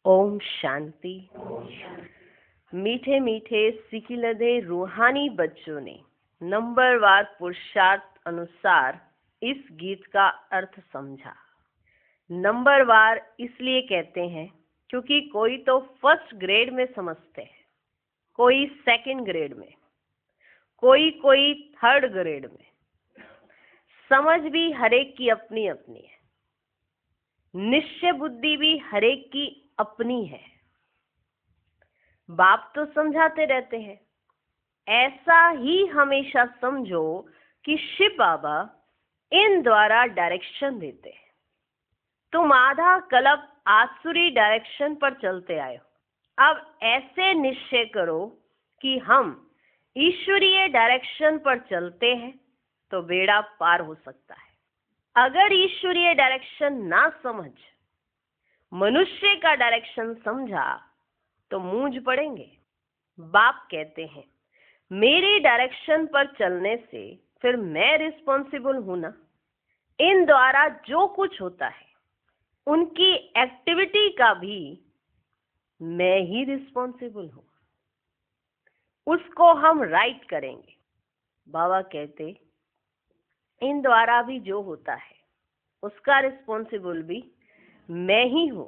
ओम शांति। मीठे मीठे सिकिलदे रूहानी बच्चों ने नंबरवार पुरुषार्थ अनुसार इस गीत का अर्थ समझा। नंबरवार इसलिए कहते हैं क्योंकि कोई तो फर्स्ट ग्रेड में समझते हैं, कोई सेकंड ग्रेड में, कोई थर्ड ग्रेड में। समझ भी हरेक की अपनी अपनी है, निश्चय बुद्धि भी हरेक की अपनी है। बाप तो समझाते रहते हैं, ऐसा ही हमेशा समझो कि शिव बाबा इन द्वारा डायरेक्शन देते हैं। तुम आधा कल्प आसुरी डायरेक्शन पर चलते आए हो, अब ऐसे निश्चय करो कि हम ईश्वरीय डायरेक्शन पर चलते हैं तो बेड़ा पार हो सकता है। अगर ईश्वरीय डायरेक्शन ना समझ मनुष्य का डायरेक्शन समझा तो मूंझ पड़ेंगे। बाप कहते हैं मेरे डायरेक्शन पर चलने से फिर मैं रिस्पॉन्सिबल हूं ना। इन द्वारा जो कुछ होता है उनकी एक्टिविटी का भी मैं ही रिस्पॉन्सिबल हूं, उसको हम राइट करेंगे। बाबा कहते इन द्वारा भी जो होता है उसका रिस्पॉन्सिबल भी मैं ही हूं,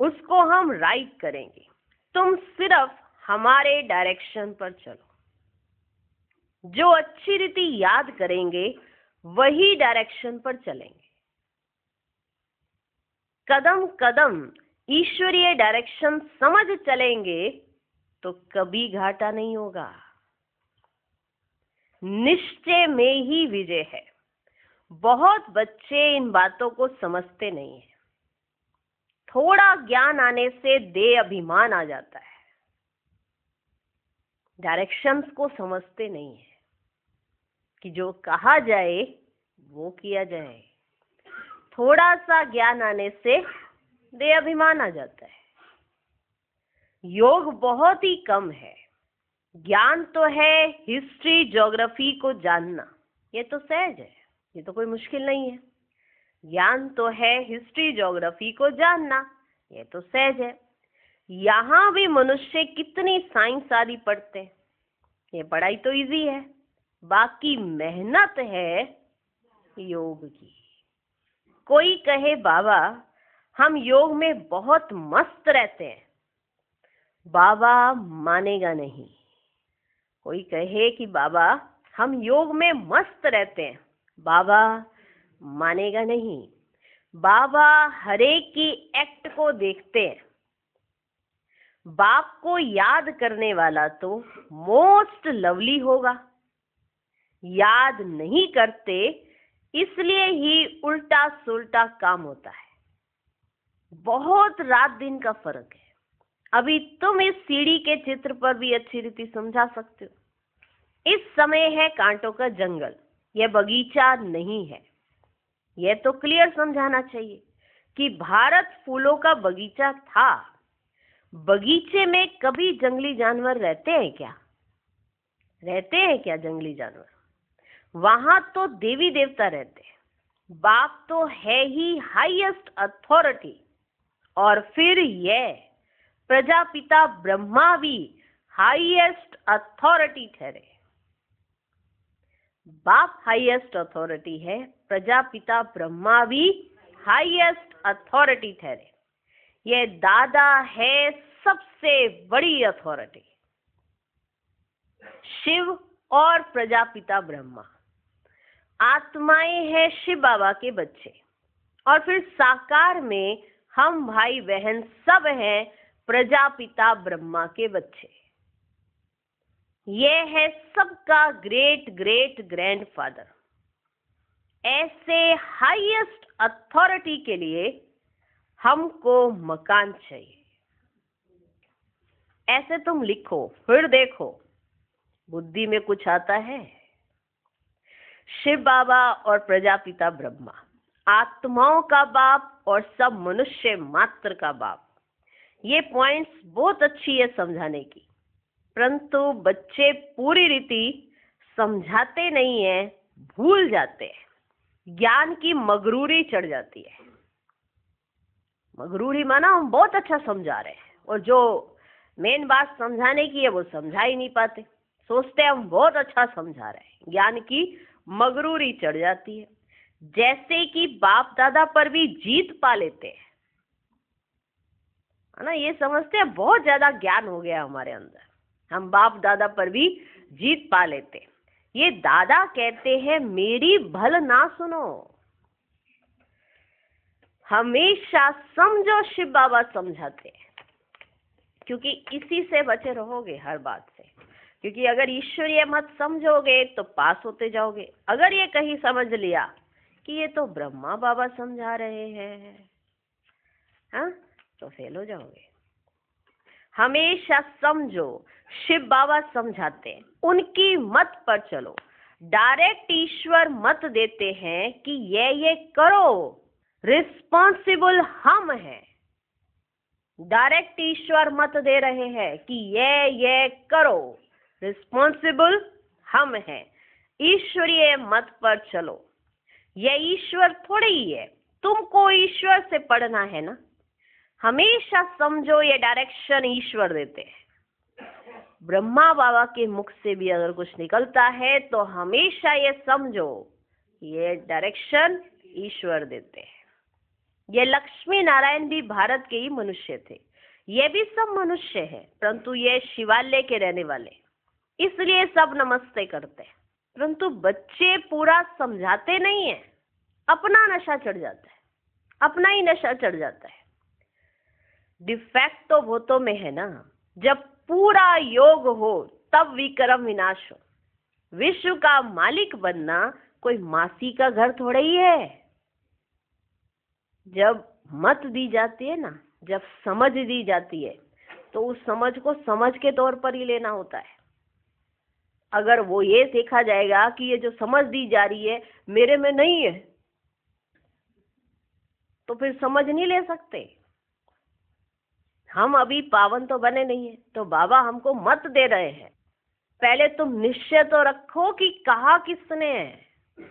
उसको हम राइट करेंगे। तुम सिर्फ हमारे डायरेक्शन पर चलो। जो अच्छी रीति याद करेंगे वही डायरेक्शन पर चलेंगे। कदम कदम ईश्वरीय डायरेक्शन समझ चलेंगे तो कभी घाटा नहीं होगा। निश्चय में ही विजय है। बहुत बच्चे इन बातों को समझते नहीं है। थोड़ा ज्ञान आने से देह अभिमान आ जाता है, डायरेक्शंस को समझते नहीं है कि जो कहा जाए वो किया जाए। थोड़ा सा ज्ञान आने से देह अभिमान आ जाता है। योग बहुत ही कम है। ज्ञान तो है हिस्ट्री ज्योग्राफी को जानना, ये तो सहज है, ये तो कोई मुश्किल नहीं है। ज्ञान तो है हिस्ट्री ज्योग्राफी को जानना, ये तो सहज है। यहाँ भी मनुष्य कितनी साइंस आदि पढ़ते हैं, ये पढ़ाई तो इजी है। बाकी मेहनत है योग की। कोई कहे बाबा हम योग में बहुत मस्त रहते हैं, बाबा मानेगा नहीं। कोई कहे कि बाबा हम योग में मस्त रहते हैं, बाबा मानेगा नहीं। बाबा हरेक की एक्ट को देखते हैं। बाप को याद करने वाला तो मोस्ट लवली होगा। याद नहीं करते इसलिए ही उल्टा सुल्टा काम होता है। बहुत रात दिन का फर्क है। अभी तुम इस सीढ़ी के चित्र पर भी अच्छी रीति समझा सकते हो। इस समय है कांटों का जंगल, यह बगीचा नहीं है। यह तो क्लियर समझाना चाहिए कि भारत फूलों का बगीचा था। बगीचे में कभी जंगली जानवर रहते हैं क्या? रहते हैं क्या जंगली जानवर? वहां तो देवी देवता रहते हैं। बाप तो है ही हाईएस्ट अथॉरिटी। और फिर यह प्रजापिता ब्रह्मा भी हाईएस्ट अथॉरिटी ठहरे। बाप हाईएस्ट अथॉरिटी है, प्रजापिता ब्रह्मा भी हाईएस्ट अथॉरिटी ठहरे। यह दादा है सबसे बड़ी अथॉरिटी। शिव और प्रजापिता ब्रह्मा आत्माएं हैं शिव बाबा के बच्चे, और फिर साकार में हम भाई बहन सब हैं प्रजापिता ब्रह्मा के बच्चे। यह है सबका ग्रेट ग्रेट ग्रैंडफादर। ऐसे हाईएस्ट अथॉरिटी के लिए हमको मकान चाहिए। ऐसे तुम लिखो फिर देखो बुद्धि में कुछ आता है। शिव बाबा और प्रजापिता ब्रह्मा आत्माओं का बाप और सब मनुष्य मात्र का बाप। ये पॉइंट्स बहुत अच्छी है समझाने की, परंतु बच्चे पूरी रीति समझाते नहीं है, भूल जाते हैं। ज्ञान की मगरूरी चढ़ जाती है। मगरूरी माना हम बहुत अच्छा समझा रहे हैं और जो मेन बात समझाने की है वो समझा ही नहीं पाते। सोचते हैं हम बहुत अच्छा समझा रहे हैं, ज्ञान की मगरूरी चढ़ जाती है। जैसे कि बाप दादा पर भी जीत पा लेते हैं, है ना। ये समझते हैं बहुत ज्यादा ज्ञान हो गया हमारे अंदर, हम बाप दादा पर भी जीत पा लेते हैं। ये दादा कहते हैं मेरी भल ना सुनो, हमेशा समझो। शिव बाबा समझाते हैं, क्योंकि इसी से बचे रहोगे हर बात से। क्योंकि अगर ईश्वरीय मत समझोगे तो पास होते जाओगे। अगर ये कहीं समझ लिया कि ये तो ब्रह्मा बाबा समझा रहे हैं, हाँ, तो फेल हो जाओगे। हमेशा समझो, शिव बाबा समझाते हैं, उनकी मत पर चलो। डायरेक्ट ईश्वर मत देते हैं कि ये करो, रिस्पॉन्सिबल हम हैं। डायरेक्ट ईश्वर मत दे रहे हैं कि ये करो, रिस्पॉन्सिबल हम हैं। ईश्वरीय मत पर चलो। ये ईश्वर थोड़ी ही है, तुमको ईश्वर से पढ़ना है ना। हमेशा समझो ये डायरेक्शन ईश्वर देते हैं। ब्रह्मा बाबा के मुख से भी अगर कुछ निकलता है तो हमेशा ये समझो ये डायरेक्शन ईश्वर देते हैं। ये लक्ष्मी नारायण भी भारत के ही मनुष्य थे, ये भी सब मनुष्य हैं, परंतु ये शिवालय के रहने वाले, इसलिए सब नमस्ते करते हैं। परंतु बच्चे पूरा समझाते नहीं है, अपना नशा चढ़ जाता है, अपना ही नशा चढ़ जाता है। डिफेक्ट तो भूतों में है ना। जब पूरा योग हो तब विक्रम विनाश हो। विश्व का मालिक बनना कोई मासी का घर थोड़ा ही है। जब मत दी जाती है ना, जब समझ दी जाती है, तो उस समझ को समझ के तौर पर ही लेना होता है। अगर वो ये देखा जाएगा कि ये जो समझ दी जा रही है मेरे में नहीं है, तो फिर समझ नहीं ले सकते। हम अभी पावन तो बने नहीं है, तो बाबा हमको मत दे रहे हैं। पहले तुम निश्चय तो रखो कि कहा किसने है।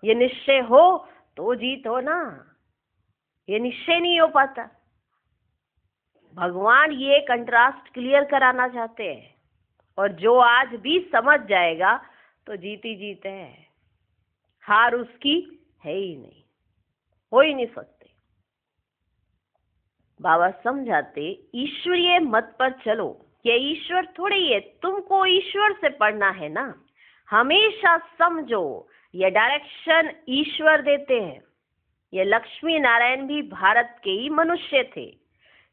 ये निश्चय हो तो जीत हो ना, ये निश्चय नहीं हो पाता। भगवान ये कंट्रास्ट क्लियर कराना चाहते हैं, और जो आज भी समझ जाएगा तो जीत ही जीत है, हार उसकी है ही नहीं, हो ही नहीं सकते। बाबा समझाते ईश्वरीय मत पर चलो। ये ईश्वर थोड़ी ही है, तुमको ईश्वर से पढ़ना है ना। हमेशा समझो ये डायरेक्शन ईश्वर देते हैं। ये लक्ष्मी नारायण भी भारत के ही मनुष्य थे,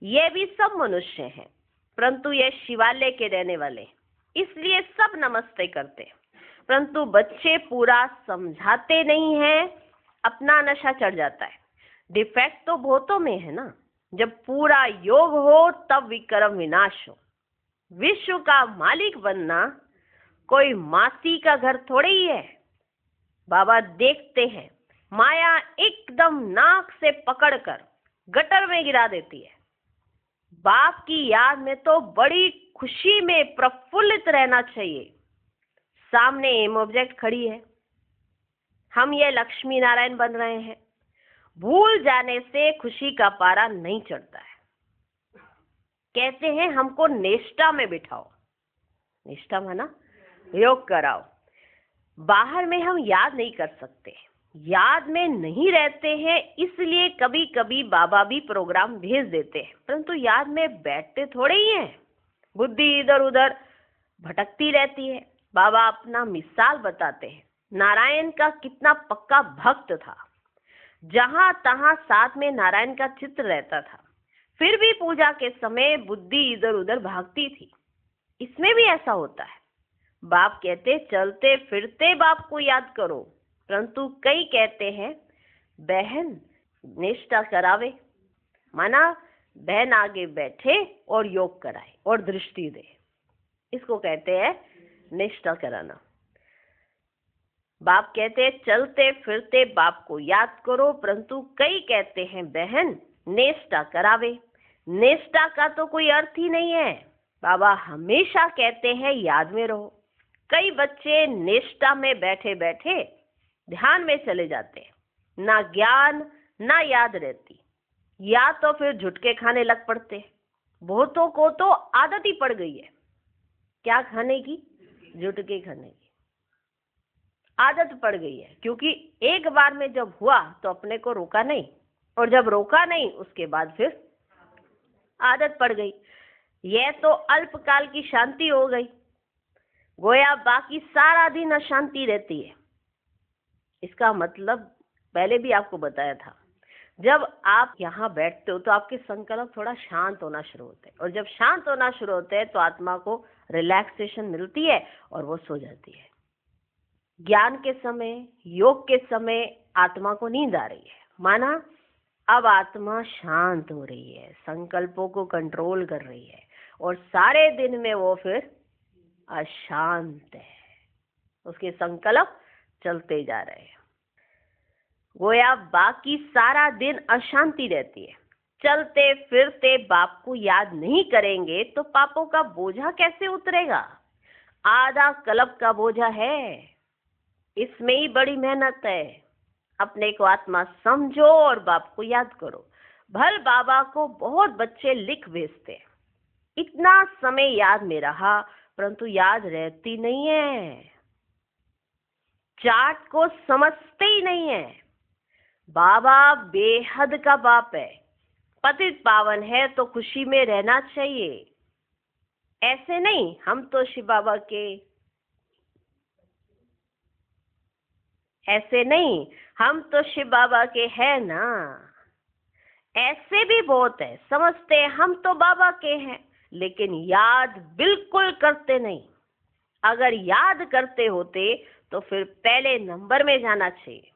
ये भी सब मनुष्य हैं, परंतु ये शिवालय के रहने वाले, इसलिए सब नमस्ते करते हैं। परंतु बच्चे पूरा समझाते नहीं हैं, अपना नशा चढ़ जाता है। डिफेक्ट तो बहुतों में है ना। जब पूरा योग हो तब विक्रम विनाश हो। विश्व का मालिक बनना कोई मासी का घर थोड़े ही है। बाबा देखते हैं माया एकदम नाक से पकड़कर गटर में गिरा देती है। बाप की याद में तो बड़ी खुशी में प्रफुल्लित रहना चाहिए। सामने एम ऑब्जेक्ट खड़ी है, हम ये लक्ष्मी नारायण बन रहे हैं। भूल जाने से खुशी का पारा नहीं चढ़ता है। कहते हैं हमको निष्ठा में बिठाओ, निष्ठा माना योग कराओ। बाहर में हम याद नहीं कर सकते, याद में नहीं रहते हैं, इसलिए कभी कभी बाबा भी प्रोग्राम भेज देते हैं, परंतु याद में बैठते थोड़े ही हैं। बुद्धि इधर उधर भटकती रहती है। बाबा अपना मिसाल बताते हैं, नारायण का कितना पक्का भक्त था, जहां तहां साथ में नारायण का चित्र रहता था, फिर भी पूजा के समय बुद्धि इधर उधर भागती थी। इसमें भी ऐसा होता है। बाप कहते चलते फिरते बाप को याद करो, परंतु कई कहते हैं बहन निष्ठा करावे, माना बहन आगे बैठे और योग कराए और दृष्टि दे, इसको कहते हैं निष्ठा कराना। बाप कहते हैं चलते फिरते बाप को याद करो, परंतु कई कहते हैं बहन निष्ठा करावे। निष्ठा का तो कोई अर्थ ही नहीं है। बाबा हमेशा कहते हैं याद में रहो। कई बच्चे निष्ठा में बैठे बैठे ध्यान में चले जाते हैं, ना ज्ञान ना याद रहती। या तो फिर झुटके खाने लग पड़ते। बहुतों को तो आदत ही पड़ गई है, क्या खाने की? झुटके खाने की आदत पड़ गई है, क्योंकि एक बार में जब हुआ तो अपने को रोका नहीं, और जब रोका नहीं उसके बाद फिर आदत पड़ गई। यह तो अल्पकाल की शांति हो गई, गोया बाकी सारा दिन अशांति रहती है। इसका मतलब पहले भी आपको बताया था, जब आप यहाँ बैठते हो तो आपके संकल्प थोड़ा शांत होना शुरू होते हैं, और जब शांत होना शुरू होते हैं तो आत्मा को रिलैक्सेशन मिलती है और वो सो जाती है। ज्ञान के समय, योग के समय आत्मा को नींद आ रही है, माना अब आत्मा शांत हो रही है, संकल्पों को कंट्रोल कर रही है, और सारे दिन में वो फिर अशांत है, उसके संकल्प चलते जा रहे हैं। गोया बाकी सारा दिन अशांति रहती है। चलते फिरते बाप को याद नहीं करेंगे तो पापों का बोझा कैसे उतरेगा? आधा कल्प का बोझा है, इसमें ही बड़ी मेहनत है। अपने को आत्मा समझो और बाप को याद करो। भल बाबा को बहुत बच्चे लिख भेजते हैं, इतना समय याद में रहा, परंतु याद रहती नहीं है, चार्ट को समझते ही नहीं है। बाबा बेहद का बाप है, पतित पावन है तो खुशी में रहना चाहिए। ऐसे नहीं हम तो शिव बाबा के, ऐसे नहीं हम तो शिव बाबा के हैं ना, ऐसे भी बहुत है, समझते हैं हम तो बाबा के हैं, लेकिन याद बिल्कुल करते नहीं। अगर याद करते होते तो फिर पहले नंबर में जाना चाहिए।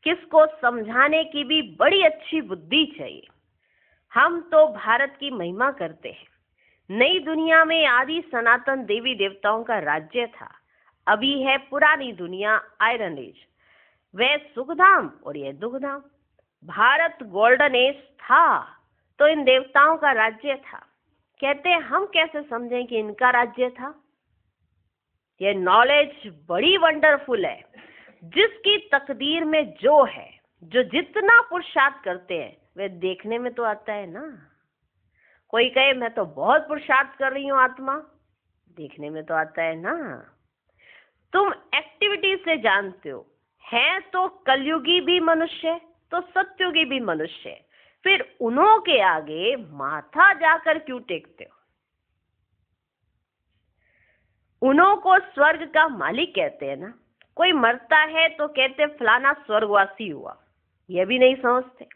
किसको समझाने की भी बड़ी अच्छी बुद्धि चाहिए। हम तो भारत की महिमा करते हैं। नई दुनिया में आदि सनातन देवी देवताओं का राज्य था, अभी है पुरानी दुनिया, आयरन एज, वह सुखधाम और यह दुखधाम। भारत गोल्डन एज था तो इन देवताओं का राज्य था। कहते हैं हम कैसे समझें कि इनका राज्य था? यह नॉलेज बड़ी वंडरफुल है। जिसकी तकदीर में जो है, जो जितना पुरुषार्थ करते हैं वह देखने में तो आता है ना। कोई कहे मैं तो बहुत पुरुषार्थ कर रही हूँ आत्मा, देखने में तो आता है ना। तुम एक्टिविटी से जानते हो, है तो कलयुगी भी मनुष्य तो सत्युगी भी मनुष्य, फिर उन्हों के आगे माथा जाकर क्यों टेकते हो? उन्हों को स्वर्ग का मालिक कहते हैं ना। कोई मरता है तो कहते फलाना स्वर्गवासी हुआ, यह भी नहीं समझते।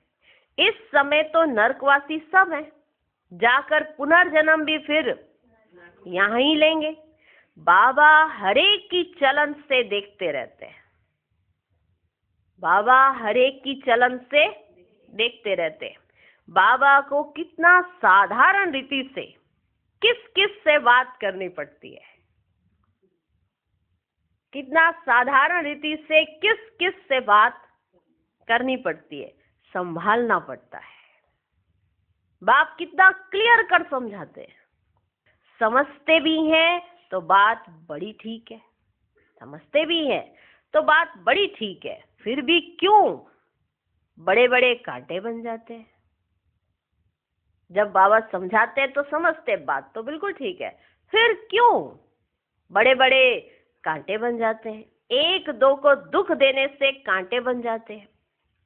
इस समय तो नरकवासी सब हैं, जाकर पुनर्जन्म भी फिर यहाँ ही लेंगे। बाबा हरेक की चलन से देखते रहते हैं, बाबा हरेक की चलन से देखते रहते हैं। बाबा को कितना साधारण रीति से किस किस से बात करनी पड़ती है, कितना साधारण रीति से किस किस से बात करनी पड़ती है, संभालना पड़ता है। बाप कितना क्लियर कर समझाते हैं। समझते भी हैं तो बात बड़ी ठीक है, समझते भी हैं तो बात बड़ी ठीक है, फिर भी क्यों बड़े बड़े कांटे बन जाते हैं? जब बाबा समझाते हैं तो समझते, बात तो बिल्कुल ठीक है, फिर क्यों बड़े बड़े कांटे बन जाते हैं? एक दो को दुख देने से कांटे बन जाते हैं,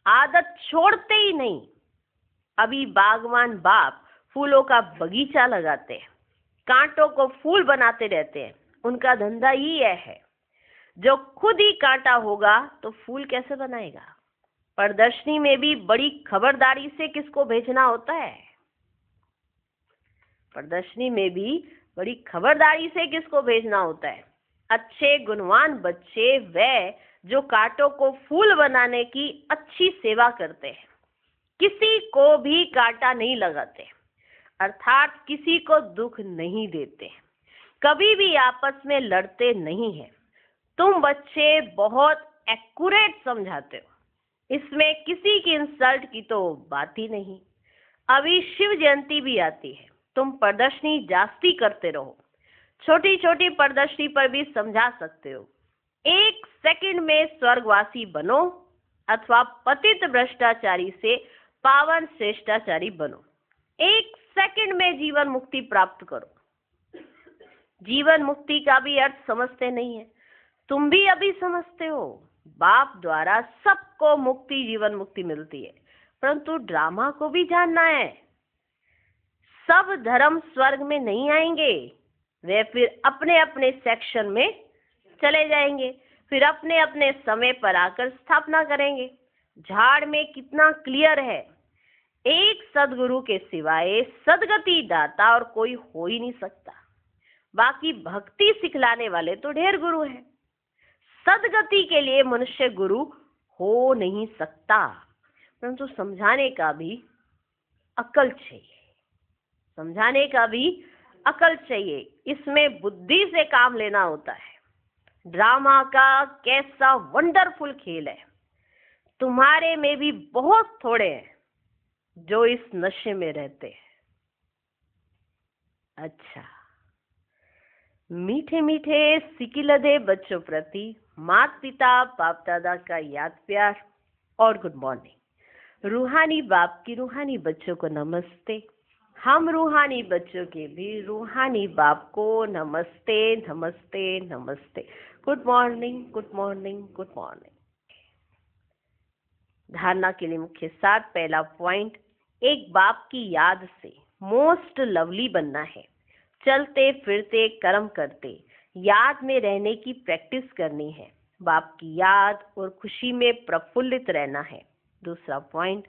आदत छोड़ते ही नहीं। अभी बागवान बाप फूलों का बगीचा लगाते हैं, कांटों को फूल बनाते रहते हैं, उनका धंधा ही यह है। जो खुद ही कांटा होगा तो फूल कैसे बनाएगा? प्रदर्शनी में भी बड़ी खबरदारी से किसको भेजना होता है? प्रदर्शनी में भी बड़ी खबरदारी से किसको भेजना होता है? अच्छे गुणवान बच्चे, वे जो कांटों को फूल बनाने की अच्छी सेवा करते हैं, किसी को भी कांटा नहीं लगाते, अर्थात किसी को दुख नहीं देते, कभी भी आपस में लड़ते नहीं हैं। तुम बच्चे बहुत एक्यूरेट समझाते हो, इसमें किसी की इंसल्ट की तो बात ही नहीं। अभी शिव जयंती भी आती है, तुम प्रदर्शनी जास्ती करते रहो, छोटी छोटी प्रदर्शनी पर भी समझा सकते हो। 1 सेकंड में स्वर्गवासी बनो अथवा पतित भ्रष्टाचारी से पावन श्रेष्ठाचारी बनो। 1 सेकंड में जीवन मुक्ति प्राप्त करो। जीवन मुक्ति का भी अर्थ समझते नहीं है, तुम भी अभी समझते हो। बाप द्वारा सबको मुक्ति, जीवन मुक्ति मिलती है, परंतु ड्रामा को भी जानना है। सब धर्म स्वर्ग में नहीं आएंगे, वे फिर अपने अपने सेक्शन में चले जाएंगे, फिर अपने अपने समय पर आकर स्थापना करेंगे। झाड़ में कितना क्लियर है, एक सदगुरु के सिवाय सदगति दाता और कोई हो ही नहीं सकता। बाकी भक्ति सिखलाने वाले तो ढेर गुरु हैं, सदगति के लिए मनुष्य गुरु हो नहीं सकता, परंतु समझाने का भी अकल चाहिए, समझाने का भी अकल चाहिए। इसमें बुद्धि से काम लेना होता है। ड्रामा का कैसा वंडरफुल खेल है। तुम्हारे में भी बहुत थोड़े हैं जो इस नशे में रहते हैं। अच्छा, मीठे मीठे सिकिलदे बच्चों प्रति माता पिता बाप दादा का याद प्यार और गुड मॉर्निंग। रूहानी बाप की रूहानी बच्चों को नमस्ते। हम रूहानी बच्चों के भी रूहानी बाप को नमस्ते नमस्ते नमस्ते। Good morning good morning good morning. धारणा के लिए मुख्य सार। पहला पॉइंट, एक बाप की याद से मोस्ट लवली बनना है। चलते फिरते कर्म करते याद में रहने की प्रैक्टिस करनी है। बाप की याद और खुशी में प्रफुल्लित रहना है। दूसरा पॉइंट,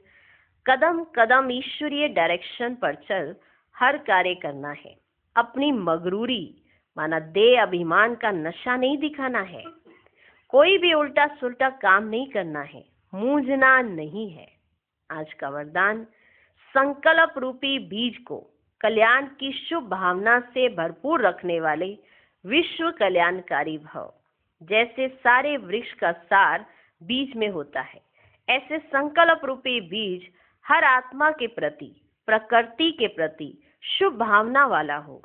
कदम कदम ईश्वरीय डायरेक्शन पर चल हर कार्य करना है। अपनी मगरूरी माना देह अभिमान का नशा नहीं दिखाना है। कोई भी उल्टा सुल्टा काम नहीं करना है, मूंझना नहीं है। आज का वरदान, संकल्प रूपी बीज को कल्याण की शुभ भावना से भरपूर रखने वाले विश्व कल्याणकारी भव। जैसे सारे वृक्ष का सार बीज में होता है, ऐसे संकल्प रूपी बीज हर आत्मा के प्रति, प्रकृति के प्रति शुभ भावना वाला हो।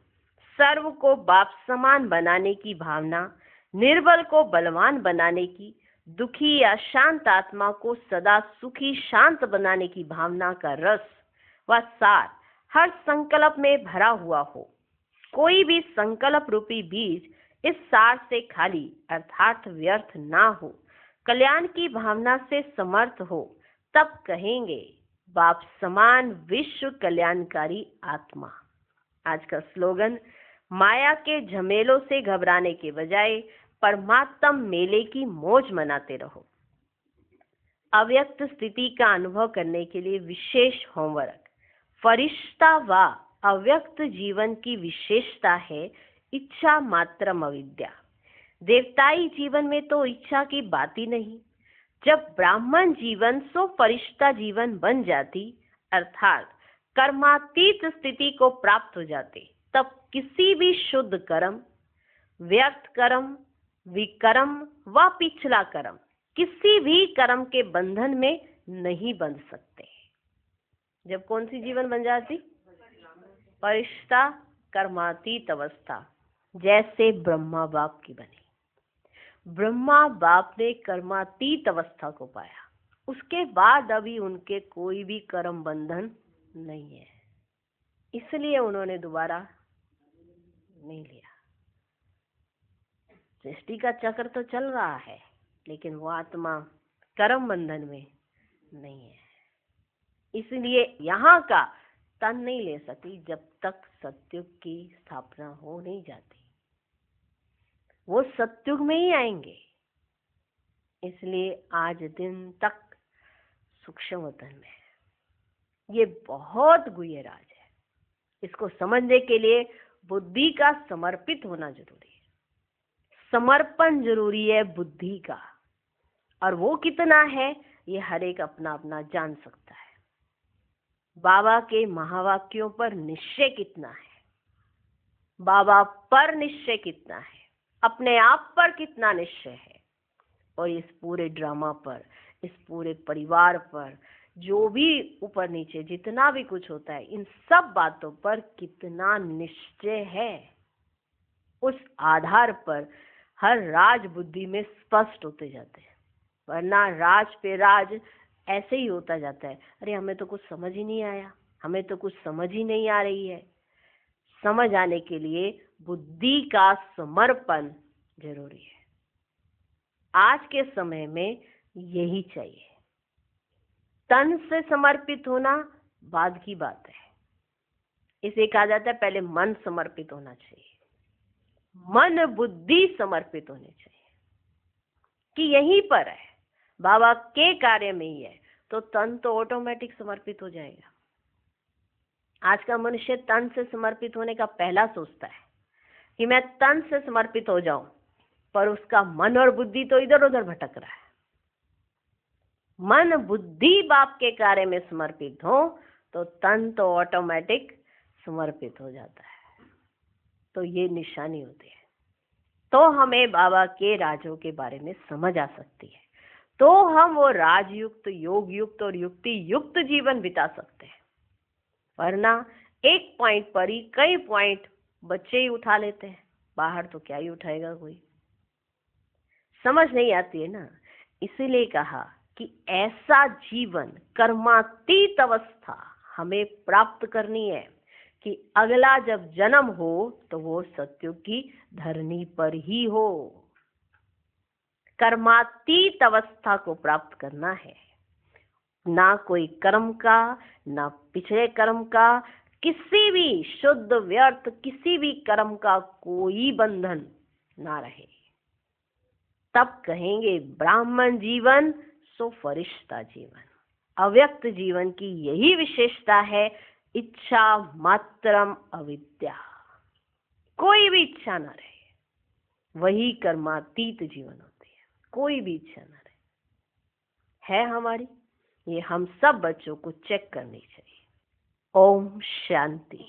सर्व को बाप समान बनाने की भावना, निर्बल को बलवान बनाने की, दुखी या शांत आत्मा को सदा सुखी शांत बनाने की भावना का रस व सार हर संकल्प में भरा हुआ हो। कोई भी संकल्प रूपी बीज इस सार से खाली अर्थात व्यर्थ ना हो, कल्याण की भावना से समर्थ हो, तब कहेंगे बाप समान विश्व कल्याणकारी आत्मा। आज का स्लोगन, माया के झमेलों से घबराने के बजाय परमात्म मेले की मौज मनाते रहो। अव्यक्त स्थिति का अनुभव करने के लिए विशेष होमवर्क। फरिश्ता व अव्यक्त जीवन की विशेषता है इच्छा मात्रम अविद्या। देवताई जीवन में तो इच्छा की बात ही नहीं। जब ब्राह्मण जीवन सो फरिश्ता जीवन बन जाती, अर्थात कर्मातीत स्थिति को प्राप्त हो जाते, तब किसी भी शुद्ध कर्म, व्यक्त कर्म, विकर्म व पिछला कर्म किसी भी कर्म के बंधन में नहीं बंध सकते। जब कौन सी जीवन बन जाती? फरिश्ता कर्मातीत अवस्था, जैसे ब्रह्मा बाप की बनी। ब्रह्मा बाप ने कर्मातीत अवस्था को पाया, उसके बाद अभी उनके कोई भी कर्म बंधन नहीं है, इसलिए उन्होंने दोबारा नहीं लिया। सृष्टि का चक्र तो चल रहा है, लेकिन वो आत्मा कर्म बंधन में नहीं है, इसलिए यहाँ का तन नहीं ले सकती जब तक सतयुग की स्थापना हो नहीं जाती। वो सतयुग में ही आएंगे, इसलिए आज दिन तक सूक्ष्म वतन में है। ये बहुत गुह्य राज है। इसको समझने के लिए बुद्धि का समर्पित होना जरूरी है, समर्पण जरूरी है बुद्धि का, और वो कितना है ये हर एक अपना अपना जान सकता है। बाबा के महावाक्यों पर निश्चय कितना है, बाबा पर निश्चय कितना है, अपने आप पर कितना निश्चय है, और इस पूरे ड्रामा पर, इस पूरे परिवार पर, जो भी ऊपर नीचे जितना भी कुछ होता है, इन सब बातों पर कितना निश्चय है, उस आधार पर हर राज बुद्धि में स्पष्ट होते जाते हैं। वरना राज पे राज ऐसे ही होता जाता है, अरे हमें तो कुछ समझ ही नहीं आया, हमें तो कुछ समझ ही नहीं आ रही है। समझ आने के लिए बुद्धि का समर्पण जरूरी है। आज के समय में यही चाहिए। तन से समर्पित होना बाद की बात है, इसे कहा जाता है पहले मन समर्पित होना चाहिए। मन बुद्धि समर्पित होने चाहिए कि यहीं पर है, बाबा के कार्य में ही है, तो तन तो ऑटोमेटिक समर्पित हो जाएगा। आज का मनुष्य तन से समर्पित होने का पहला सोचता है कि मैं तन से समर्पित हो जाऊं, पर उसका मन और बुद्धि तो इधर उधर भटक रहा है। मन बुद्धि बाप के कार्य में समर्पित हो तो तन तो ऑटोमेटिक समर्पित हो जाता है। तो ये निशानी होती है, तो हमें बाबा के राजों के बारे में समझ आ सकती है, तो हम वो राजयुक्त, योग युक्त और युक्ति युक्त जीवन बिता सकते हैं। वरना एक पॉइंट पर ही कई पॉइंट बच्चे ही उठा लेते हैं, बाहर तो क्या ही उठाएगा कोई। समझ नहीं आती है ना, इसीलिए कहा कि ऐसा जीवन, कर्मातीत अवस्था हमें प्राप्त करनी है कि अगला जब जन्म हो तो वो सत्युग की धरनी पर ही हो। कर्मातीत अवस्था को प्राप्त करना है, ना कोई कर्म का, ना पिछले कर्म का, किसी भी शुद्ध व्यर्थ किसी भी कर्म का कोई बंधन ना रहे। तब कहेंगे ब्राह्मण जीवन सो फरिश्ता जीवन। अव्यक्त जीवन की यही विशेषता है, इच्छा मात्रम अविद्या, कोई भी इच्छा ना रहे, वही कर्मातीत जीवन होती है। कोई भी इच्छा ना रहे है हमारी, ये हम सब बच्चों को चेक करनी चाहिए। ओम शांति।